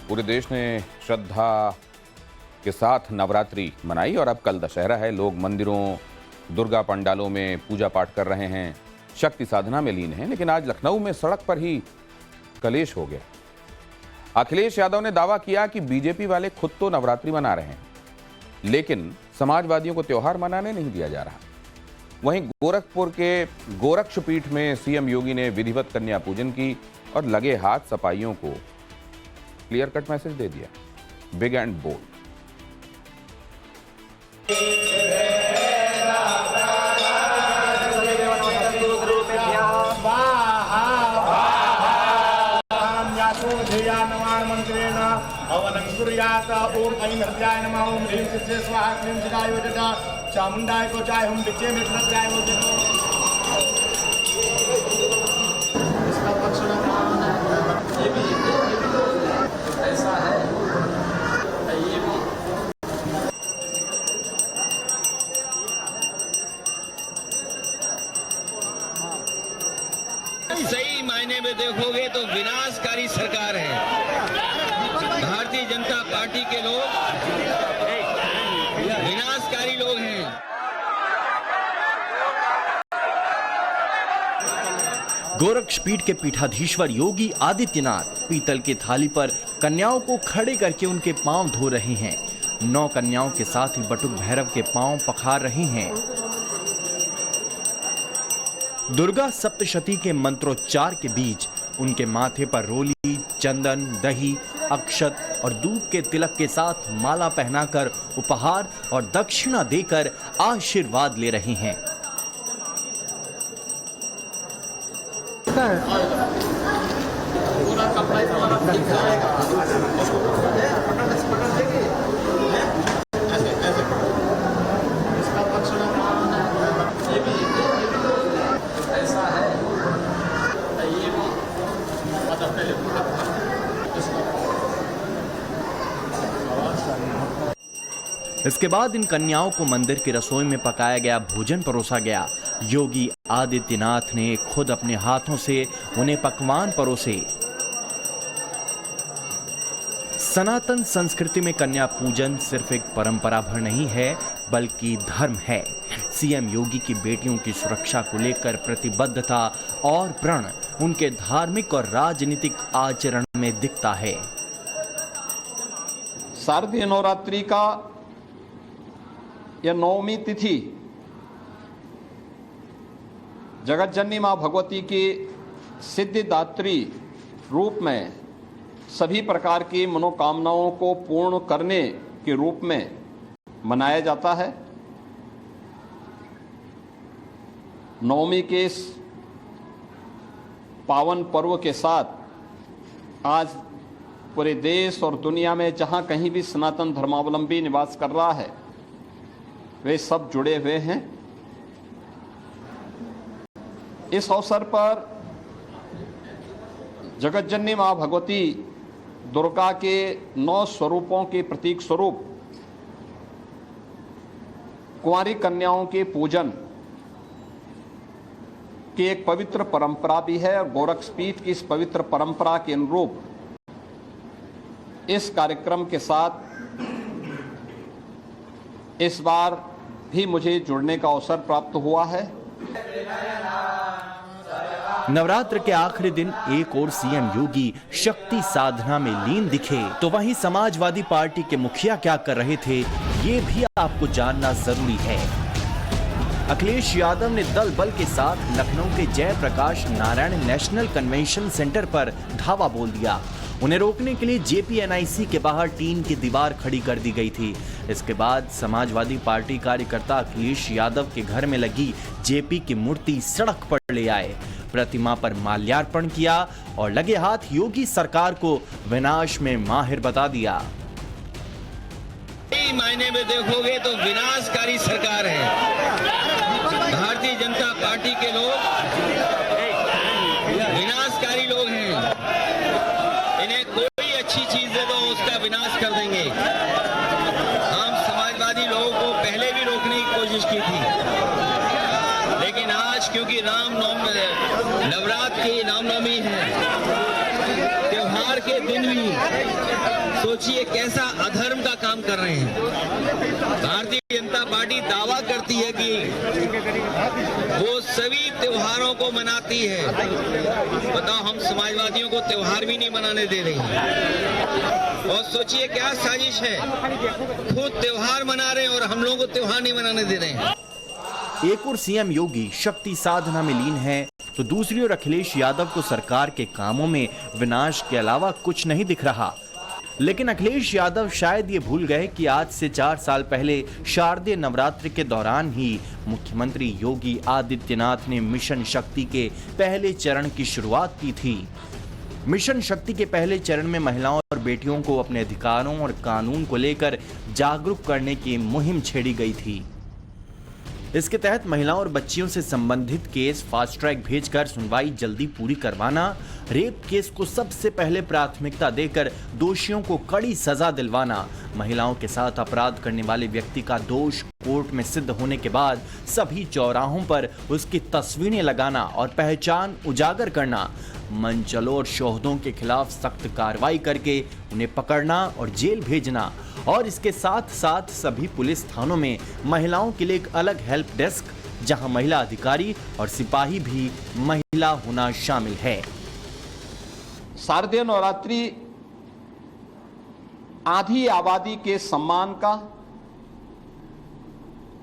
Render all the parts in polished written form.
पूरे देश ने श्रद्धा के साथ नवरात्रि मनाई और अब कल दशहरा है। लोग मंदिरों, दुर्गा पंडालों में पूजा पाठ कर रहे हैं, शक्ति साधना में लीन हैं। लेकिन आज लखनऊ में सड़क पर ही कलेश हो गया। अखिलेश यादव ने दावा किया कि बीजेपी वाले खुद तो नवरात्रि मना रहे हैं, लेकिन समाजवादियों को त्योहार मनाने नहीं दिया जा रहा। वहीं गोरखपुर के गोरक्षपीठ में सीएम योगी ने विधिवत कन्या पूजन की और लगे हाथ सपाइयों को क्लियर कट मैसेज दे दिया, बिग एंड बोल्ड। चामुंडाय को चाहे हम बिचे में लग जाए वो इसका पक्ष ये भी ऐसा है, ये भी सही मायने में देखोगे तो विनाशकारी सरकार है। भारतीय जनता पार्टी के लोग विनाशकारी लोग हैं। गोरक्षपीठ के पीठाधीश्वर योगी आदित्यनाथ पीतल की थाली पर कन्याओं को खड़े करके उनके पांव धो रहे हैं। 9 कन्याओं के साथ ही बटुक भैरव के पांव पखार रहे हैं। दुर्गा सप्तशती के मंत्रोच्चार के बीच उनके माथे पर रोली, चंदन, दही, अक्षत और दूध के तिलक के साथ माला पहनाकर उपहार और दक्षिणा देकर आशीर्वाद ले रहे हैं। इसके बाद इन कन्याओं को मंदिर की रसोई में पकाया गया भोजन परोसा गया। योगी आदित्यनाथ ने खुद अपने हाथों से उन्हें पकवान परोसे। सनातन संस्कृति में कन्या पूजन सिर्फ एक परंपरा भर नहीं है, बल्कि धर्म है। सीएम योगी की बेटियों की सुरक्षा को लेकर प्रतिबद्धता और प्रण उनके धार्मिक और राजनीतिक आचरण में दिखता है। शारदीय नवरात्रि का यह 9वीं तिथि जगतजननी मां भगवती की सिद्धिदात्री रूप में सभी प्रकार की मनोकामनाओं को पूर्ण करने के रूप में मनाया जाता है। नवमी के इस पावन पर्व के साथ आज पूरे देश और दुनिया में जहां कहीं भी सनातन धर्मावलंबी निवास कर रहा है, वे सब जुड़े हुए हैं। इस अवसर पर जगतजननी मां भगवती दुर्गा के 9 स्वरूपों के प्रतीक स्वरूप कुंवारी कन्याओं के पूजन की एक पवित्र परंपरा भी है और गोरक्षपीठ की इस पवित्र परंपरा के अनुरूप इस कार्यक्रम के साथ इस बार भी मुझे जुड़ने का अवसर प्राप्त हुआ है। नवरात्र के आखिरी दिन एक और सीएम योगी शक्ति साधना में लीन दिखे, तो वहीं समाजवादी पार्टी के मुखिया क्या कर रहे थे, ये भी आपको जानना जरूरी है। अखिलेश यादव ने दल बल के साथ लखनऊ के Jayaprakash Narayan national convention centre पर धावा बोल दिया। उन्हें रोकने के लिए जेपीएनआईसी के बाहर टीन की दीवार खड़ी कर दी गई थी। इसके बाद समाजवादी पार्टी कार्यकर्ता अखिलेश यादव के घर में लगी जेपी की मूर्ति सड़क पर ले आए, प्रतिमा पर माल्यार्पण किया और लगे हाथ योगी सरकार को विनाश में माहिर बता दिया। सही मायने में देखोगे तो विनाशकारी सरकार है। भारतीय जनता पार्टी के लोग विनाशकारी लोग हैं। इन्हें कोई अच्छी चीज दे दो उसका विनाश कर देंगे। हम समाजवादी लोगों को पहले भी रोकने की कोशिश की थी, लेकिन आज क्योंकि नवरात्र की रामनवमी है, त्योहार के दिन भी सोचिए कैसा अधर्म का काम कर रहे हैं। भारतीय जनता पार्टी दावा करती है कि वो सभी त्योहारों को मनाती है। बताओ, हम समाजवादियों को त्योहार भी नहीं मनाने दे रही हैं। और सोचिए क्या साजिश है, खुद त्योहार मना रहे हैं और हम लोगों को त्योहार नहीं मनाने दे रहे हैं। एक और सीएम योगी शक्ति साधना में लीन है, तो दूसरी ओर अखिलेश यादव को सरकार के कामों में विनाश के अलावा कुछ नहीं दिख रहा। लेकिन अखिलेश यादव शायद ये भूल गए कि आज से 4 साल पहले शारदीय नवरात्रि के दौरान ही मुख्यमंत्री योगी आदित्यनाथ ने मिशन शक्ति के पहले चरण की शुरुआत की थी। मिशन शक्ति के पहले चरण में महिलाओं और बेटियों को अपने अधिकारों और कानून को लेकर जागरूक करने की मुहिम छेड़ी गई थी। इसके तहत महिलाओं और बच्चियों से संबंधित केस फास्ट ट्रैक भेजकर सुनवाई जल्दी पूरी करवाना, रेप केस को सबसे पहले प्राथमिकता देकर दोषियों को कड़ी सजा दिलवाना, महिलाओं के साथ अपराध करने वाले व्यक्ति का दोष कोर्ट में सिद्ध होने के बाद सभी चौराहों पर उसकी तस्वीरें लगाना और पहचान उजागर करना, मनचलों और शोहदों के खिलाफ सख्त कार्रवाई करके उन्हें पकड़ना और जेल भेजना, और इसके साथ साथ सभी पुलिस थानों में महिलाओं के लिए एक अलग हेल्प डेस्क, जहां महिला अधिकारी और सिपाही भी महिला होना शामिल है। शारदीय नवरात्रि आधी आबादी के सम्मान का,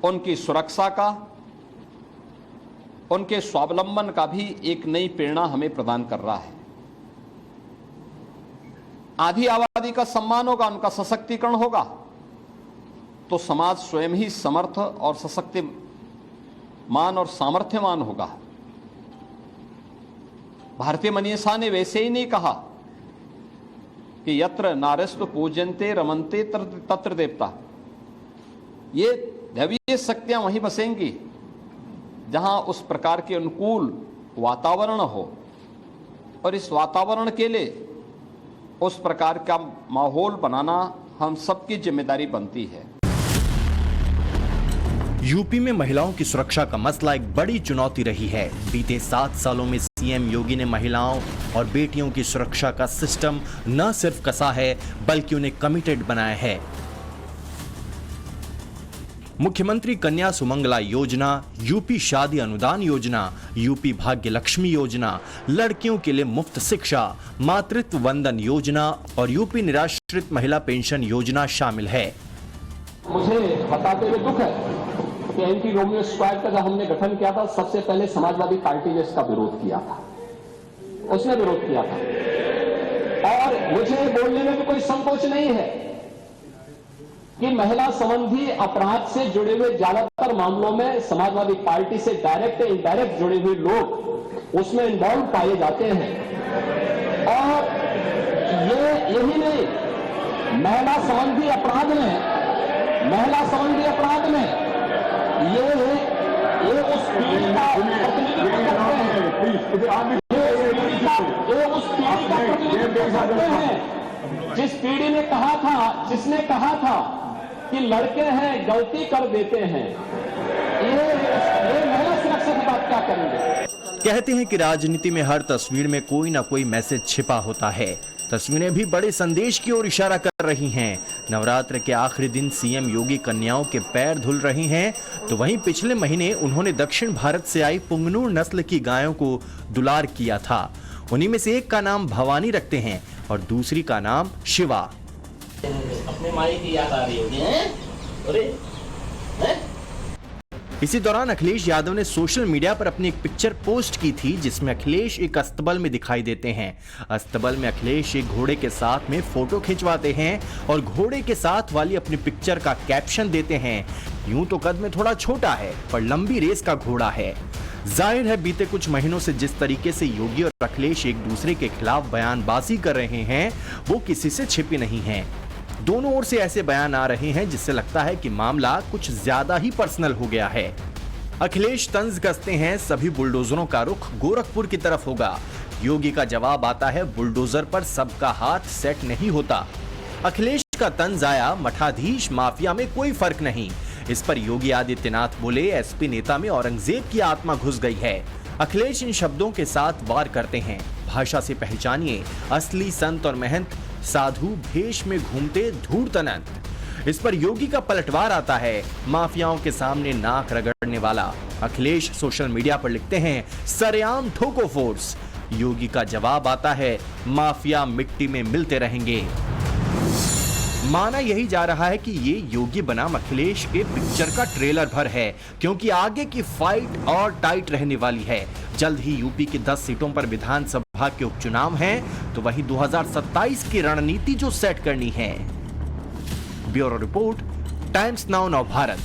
उनकी सुरक्षा का, उनके स्वावलंबन का भी एक नई प्रेरणा हमें प्रदान कर रहा है। आधी आबादी का सम्मान होगा, उनका सशक्तिकरण होगा, तो समाज स्वयं ही समर्थ और सशक्तिमान और सामर्थ्यवान होगा। भारतीय मनीषा ने वैसे ही नहीं कहा कि यत्र नारस्तु पूजन्ते रमन्ते तत्र देवता। ये दैवीय शक्तियां वहीं बसेंगी जहां उस प्रकार के अनुकूल वातावरण हो, और इस वातावरण के लिए उस प्रकार का माहौल बनाना हम सबकी जिम्मेदारी बनती है। यूपी में महिलाओं की सुरक्षा का मसला एक बड़ी चुनौती रही है। बीते 7 सालों में सीएम योगी ने महिलाओं और बेटियों की सुरक्षा का सिस्टम न सिर्फ कसा है, बल्कि उन्हें कमिटेड बनाया है। मुख्यमंत्री कन्या सुमंगला योजना, यूपी शादी अनुदान योजना, यूपी भाग्य लक्ष्मी योजना, लड़कियों के लिए मुफ्त शिक्षा, मातृत्व वंदन योजना और यूपी निराश्रित महिला पेंशन योजना शामिल है। मुझे बताते हुए दुख है कि एंटी रोमियो स्क्वाड का जब हमने गठन किया था, सबसे पहले समाजवादी पार्टी ने इसका विरोध किया था, उसने विरोध किया था। और मुझे बोलने में भी कोई संकोच नहीं है कि महिला संबंधी अपराध से जुड़े हुए ज्यादातर मामलों में समाजवादी पार्टी से डायरेक्ट इनडायरेक्ट जुड़े हुए लोग उसमें इन्वॉल्व पाए जाते हैं। और यही नहीं, महिला संबंधी अपराध में ये उस पीढ़ी का प्रतिनिधित्व करते हैं, ये उस पीढ़ी का प्रतिनिधित्व करते हैं जिसने कहा था कि लड़के हैं गलती कर देते हैं। ये महिला सुरक्षा की बात क्या करेंगे? कहते हैं कि राजनीति में हर तस्वीर में कोई ना कोई मैसेज छिपा होता है। तस्वीरें भी बड़े संदेश की ओर इशारा कर रही हैं। नवरात्र के आखिरी दिन सीएम योगी कन्याओं के पैर धुल रही हैं, तो वहीं पिछले महीने उन्होंने दक्षिण भारत से आई पुंगनूर नस्ल की गायों को दुलार किया था। उन्हीं में से एक का नाम भवानी रखते हैं और दूसरी का नाम शिवा। अपने माई की याद आ रही होगी हैं? अरे हैं? इसी दौरान अखिलेश यादव ने सोशल मीडिया पर अपनी एक पिक्चर पोस्ट की थी, जिसमें अखिलेश एक अस्तबल में दिखाई देते हैं। अस्तबल में अखिलेश एक घोड़े के साथ में फोटो खिंचवाते हैं और घोड़े के साथ वाली अपनी पिक्चर का कैप्शन देते हैं, यूं तो कद में थोड़ा छोटा है पर लंबी रेस का घोड़ा है। जाहिर है बीते कुछ महीनों से जिस तरीके से योगी और अखिलेश एक दूसरे के खिलाफ बयानबाजी कर रहे हैं, वो किसी से छिपी नहीं है। दोनों ओर से ऐसे बयान आ रहे हैं जिससे लगता है कि मामला कुछ ज्यादा ही पर्सनल हो गया है। अखिलेश तंज कसते हैं सभी बुलडोजरों का रुख गोरखपुर की तरफ होगा। योगी का जवाब आता है बुलडोजर पर सबका हाथ सेट नहीं होता। अखिलेश का तंज आया मठाधीश माफिया में कोई फर्क नहीं। इस पर योगी आदित्यनाथ बोले एसपी नेता में औरंगजेब की आत्मा घुस गई है। अखिलेश इन शब्दों के साथ वार करते हैं भाषा से पहचानिए असली संत और महंत साधु भेष में घूमते धूर्त अनंत। इस पर योगी का पलटवार आता है। माफियाओं के सामने नाक रगड़ने वाला अखिलेश सोशल मीडिया पर लिखते हैं सरेआम ठोको फोर्स। योगी का जवाब आता है माफिया मिट्टी में मिलते रहेंगे। माना यही जा रहा है कि ये योगी बनाम अखिलेश के पिक्चर का ट्रेलर भर है, क्योंकि आगे की फाइट और टाइट रहने वाली है। जल्द ही यूपी की 10 सीटों पर विधानसभा के उपचुनाव हैं, तो वहीं 2027 की रणनीति जो सेट करनी है। ब्यूरो रिपोर्ट, टाइम्स नाउ नव भारत।